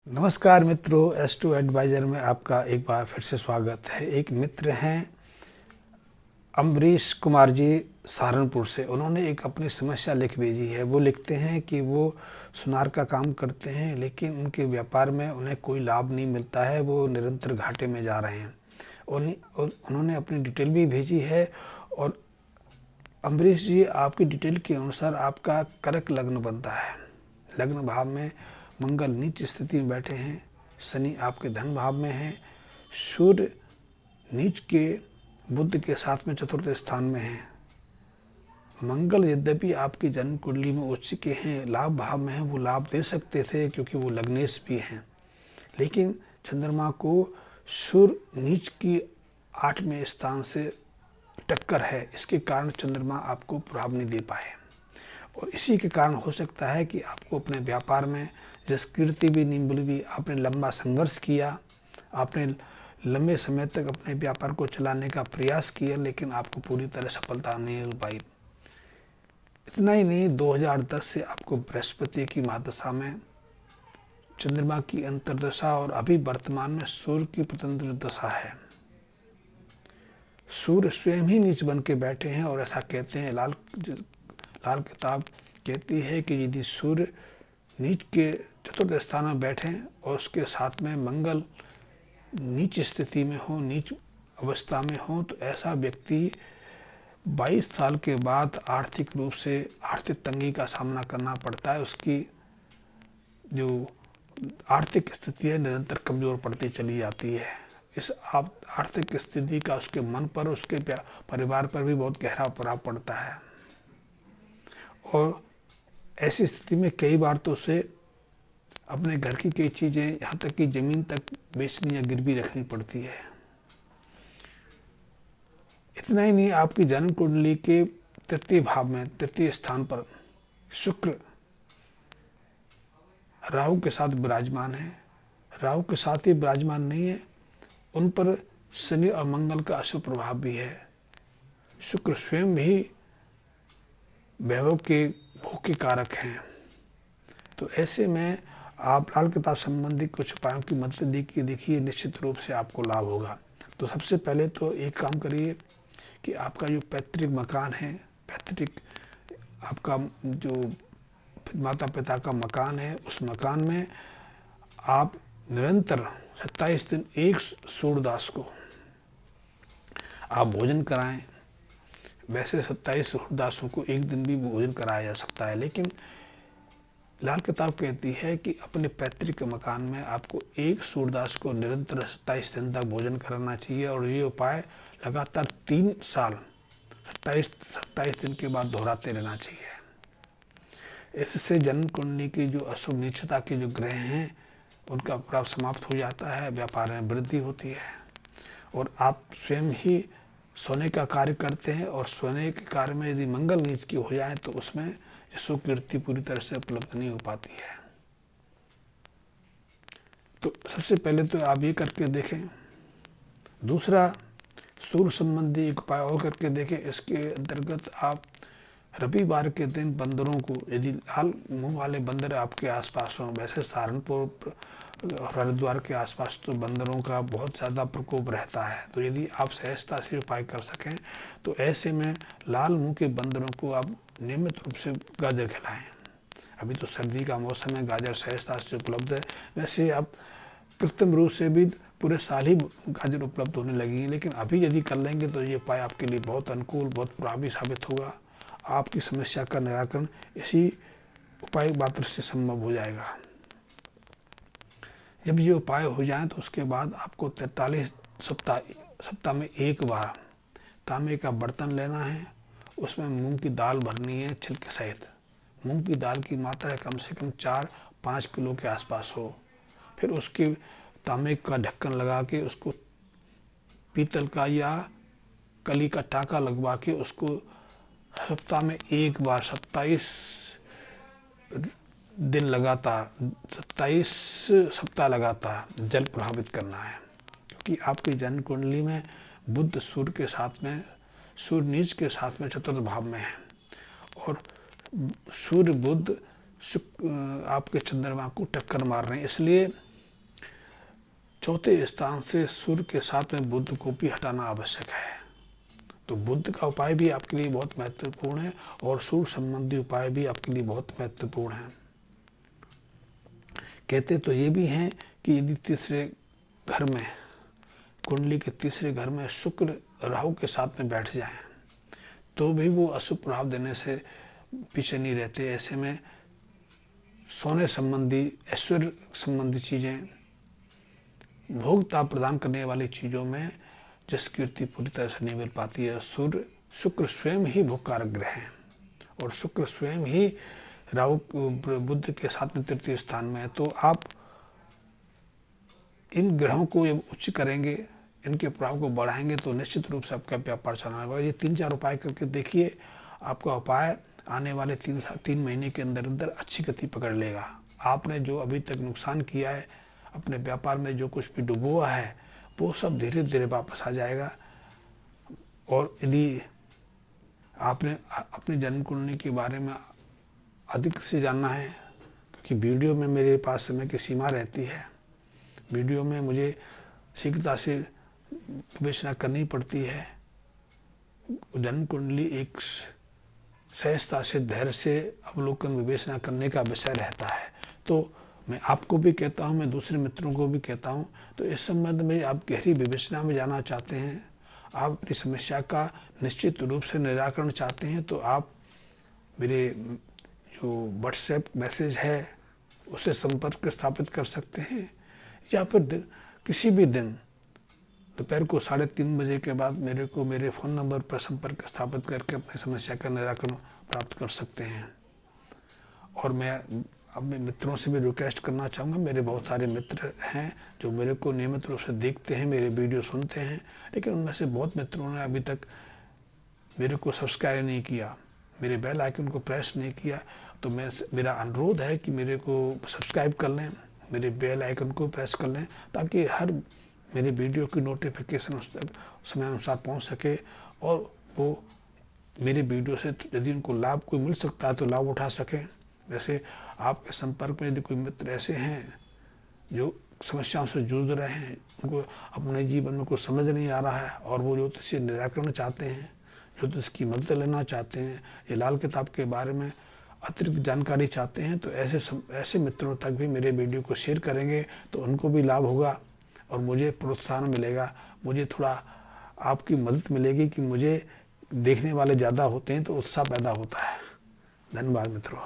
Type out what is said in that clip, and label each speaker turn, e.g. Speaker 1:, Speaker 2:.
Speaker 1: नमस्कार मित्रों, S2 adviser में आपका एक बार फिर से स्वागत है। एक मित्र हैं अम्बरीश कुमार जी सहारनपुर से। उन्होंने एक अपनी समस्या लिख भेजी है। वो लिखते हैं कि वो सुनार का काम करते हैं, लेकिन उनके व्यापार में उन्हें कोई लाभ नहीं मिलता है। वो निरंतर घाटे में जा रहे हैं। और उन्होंने अपनी डिटेल भी भेजी है। और अम्बरीश जी, आपकी डिटेल के अनुसार आपका कर्क लग्न बनता है। लग्न भाव में मंगल नीच स्थिति में बैठे हैं, शनि आपके धन भाव में हैं, सूर्य नीच के बुध के साथ में चतुर्थ स्थान में हैं। मंगल यद्यपि आपकी जन्म कुंडली में उच्च के हैं, लाभ भाव में हैं, वो लाभ दे सकते थे क्योंकि वो लग्नेश भी हैं। लेकिन चंद्रमा को सूर्य नीच की 8वें स्थान से टक्कर है। इसके कारण चंद्रमा आपको प्रभाव नहीं दे पाए। और इसी के कारण हो सकता है कि आपको अपने व्यापार में जिस कीर्ति भी नहीं मिली, आपने लंबा संघर्ष किया, आपने लंबे समय तक अपने व्यापार को चलाने का प्रयास किया, लेकिन आपको पूरी तरह सफलता नहीं मिल पाई। इतना ही नहीं, 2010 से आपको बृहस्पति की महादशा में चंद्रमा की अंतर्दशा और अभी वर्तमान में सूर्य की प्रतंत्र दशा है। सूर्य स्वयं ही नीच बन के बैठे हैं। और ऐसा कहते हैं, लाल किताब कहती है कि यदि सूर्य नीच के चतुर्थ स्थान में बैठें और उसके साथ में मंगल नीच स्थिति में हो, नीच अवस्था में हो, तो ऐसा व्यक्ति 22 साल के बाद आर्थिक रूप से आर्थिक तंगी का सामना करना पड़ता है। उसकी जो आर्थिक स्थिति है निरंतर कमज़ोर पड़ती चली जाती है। इस आर्थिक स्थिति का उसके मन पर, उसके परिवार पर भी बहुत गहरा प्रभाव पड़ता है। और ऐसी स्थिति में कई बार तो उसे अपने घर की कई चीज़ें, यहाँ तक कि ज़मीन तक बेचनी या गिरवी रखनी पड़ती है। इतना ही नहीं, आपकी जन्म कुंडली के तृतीय भाव में, तृतीय स्थान पर शुक्र राहु के साथ विराजमान है। राहु के साथ ही विराजमान नहीं है, उन पर शनि और मंगल का अशुभ प्रभाव भी है। शुक्र स्वयं भी वैभव के भोग के कारक हैं। तो ऐसे में आप लाल किताब संबंधी कुछ उपायों की मदद देखिए, निश्चित रूप से आपको लाभ होगा। तो सबसे पहले तो एक काम करिए कि आपका जो पैतृक मकान है, पैतृक आपका जो माता पिता का मकान है, उस मकान में आप निरंतर 27 दिन एक सूरदास को आप भोजन कराएं। वैसे 27 सूरदासों को एक दिन भी भोजन कराया जा सकता है, लेकिन लाल किताब कहती है कि अपने पैतृक मकान में आपको एक सूरदास को निरंतर 27 दिन तक भोजन कराना चाहिए। और ये उपाय लगातार 3 साल 27 दिन के बाद दोहराते रहना चाहिए। इससे जन्म कुंडली की जो अशुभ नीचता के जो ग्रह हैं उनका प्रभाव समाप्त हो जाता है, व्यापार में वृद्धि होती है। और आप स्वयं ही सोने का कार्य करते हैं, और सोने के कार्य में यदि मंगल नीच की हो जाए तो उसमें यशो कीर्ति पूरी तरह से उपलब्ध नहीं हो पाती है। तो सबसे पहले तो आप ये करके देखें। दूसरा, सूर्य संबंधी एक उपाय और करके देखें। इसके अंतर्गत आप रविवार के दिन बंदरों को, यदि लाल मुंह वाले बंदर आपके आसपास हों, वैसे सहारनपुर और हरिद्वार के आसपास तो बंदरों का बहुत ज़्यादा प्रकोप रहता है, तो यदि आप सहजता से उपाय कर सकें तो ऐसे में लाल मुंह के बंदरों को आप नियमित रूप से गाजर खिलाएं। अभी तो सर्दी का मौसम है, गाजर सहजता से उपलब्ध है। वैसे आप कृत्रिम रूप से भी पूरे साल ही गाजर उपलब्ध होने लगेंगे, लेकिन अभी यदि कर लेंगे तो ये उपाय आपके लिए बहुत अनुकूल, बहुत प्रभावी साबित होगा। आपकी समस्या का निराकरण इसी उपाय मात्र से संभव हो जाएगा। जब ये उपाय हो जाए तो उसके बाद आपको 43 सप्ताह में एक बार तांबे का बर्तन लेना है। उसमें मूंग की दाल भरनी है छिलके सहित। मूंग की दाल की मात्रा कम से कम 4-5 किलो के आसपास हो। फिर उसके तांबे का ढक्कन लगा के उसको पीतल का या कली का टाका लगवा के उसको सप्ताह में एक बार 27 दिन लगातार, 27 सप्ताह लगातार जल प्रभावित करना है। क्योंकि आपकी जन्म कुंडली में बुध सूर्य के साथ में, सूर्य नीच के साथ में चतुर्थ भाव में है, और सूर्य बुध आपके चंद्रमा को टक्कर मार रहे हैं। इसलिए चौथे स्थान से सूर्य के साथ में बुध को भी हटाना आवश्यक है। तो बुध का उपाय भी आपके लिए बहुत महत्वपूर्ण है और सूर्य संबंधी उपाय भी आपके लिए बहुत महत्वपूर्ण है। कहते तो ये भी हैं कि यदि तीसरे घर में, कुंडली के तीसरे घर में शुक्र राहु के साथ में बैठ जाए तो भी वो अशुभ प्रभाव देने से पीछे नहीं रहते। ऐसे में सोने संबंधी, ऐश्वर्य संबंधी चीज़ें, भोगता प्रदान करने वाली चीज़ों में जिस कीर्ति पूरी तरह से नहीं मिल पाती है। शुक्र स्वयं ही भोगकारक ग्रह हैं और शुक्र स्वयं ही राहु बुध के साथ में तृतीय स्थान में है। तो आप इन ग्रहों को जब उच्च करेंगे, इनके प्रभाव को बढ़ाएंगे तो निश्चित रूप से आपका व्यापार चलना होगा। ये 3-4 उपाय करके देखिए, आपका उपाय आने वाले 3 महीने के अंदर अंदर अच्छी गति पकड़ लेगा। आपने जो अभी तक नुकसान किया है, अपने व्यापार में जो कुछ भी डुबोआ है, वो सब धीरे धीरे वापस आ जाएगा। और यदि आपने अपनी जन्म कुंडली के बारे में अधिक से जानना है, क्योंकि वीडियो में मेरे पास समय की सीमा रहती है, वीडियो में मुझे शीघ्रता से विवेचना करनी पड़ती है। जन्म कुंडली एक सहजता से, धैर्य से अवलोकन विवेचना करने का विषय रहता है। तो मैं आपको भी कहता हूँ, मैं दूसरे मित्रों को भी कहता हूँ, तो इस संबंध में आप गहरी विवेचना में जाना चाहते हैं, आप अपनी समस्या का निश्चित रूप से निराकरण चाहते हैं, तो आप मेरे जो व्हाट्सएप मैसेज है उससे संपर्क स्थापित कर सकते हैं, या फिर किसी भी दिन दोपहर को 3:30 बजे के बाद मेरे को मेरे फ़ोन नंबर पर संपर्क स्थापित करके अपनी समस्या का निराकरण प्राप्त कर सकते हैं। और मैं अपने मित्रों से भी रिक्वेस्ट करना चाहूँगा, मेरे बहुत सारे मित्र हैं जो मेरे को नियमित रूप से देखते हैं, मेरे वीडियो सुनते हैं, लेकिन उनमें से बहुत मित्रों ने अभी तक मेरे को सब्सक्राइब नहीं किया, मेरे बेल आइकन को प्रेस नहीं किया। तो मेरा अनुरोध है कि मेरे को सब्सक्राइब कर लें, मेरे बेल आइकन को प्रेस कर लें, ताकि हर मेरे वीडियो की नोटिफिकेशन उस तक समय अनुसार पहुंच सके और वो मेरे वीडियो से यदि उनको लाभ कोई मिल सकता है तो लाभ उठा सकें। वैसे आपके संपर्क में यदि कोई मित्र ऐसे हैं जो समस्याओं से जूझ रहे हैं, उनको अपने जीवन में कुछ समझ नहीं आ रहा है और वो ज्योतिष से निराकरण चाहते हैं, ज्योतिष की मदद लेना चाहते हैं, ये लाल किताब के बारे में अतिरिक्त जानकारी चाहते हैं, तो ऐसे मित्रों तक भी मेरे वीडियो को शेयर करेंगे तो उनको भी लाभ होगा और मुझे प्रोत्साहन मिलेगा, मुझे थोड़ा आपकी मदद मिलेगी कि मुझे देखने वाले ज़्यादा होते हैं तो उत्साह पैदा होता है। धन्यवाद मित्रों।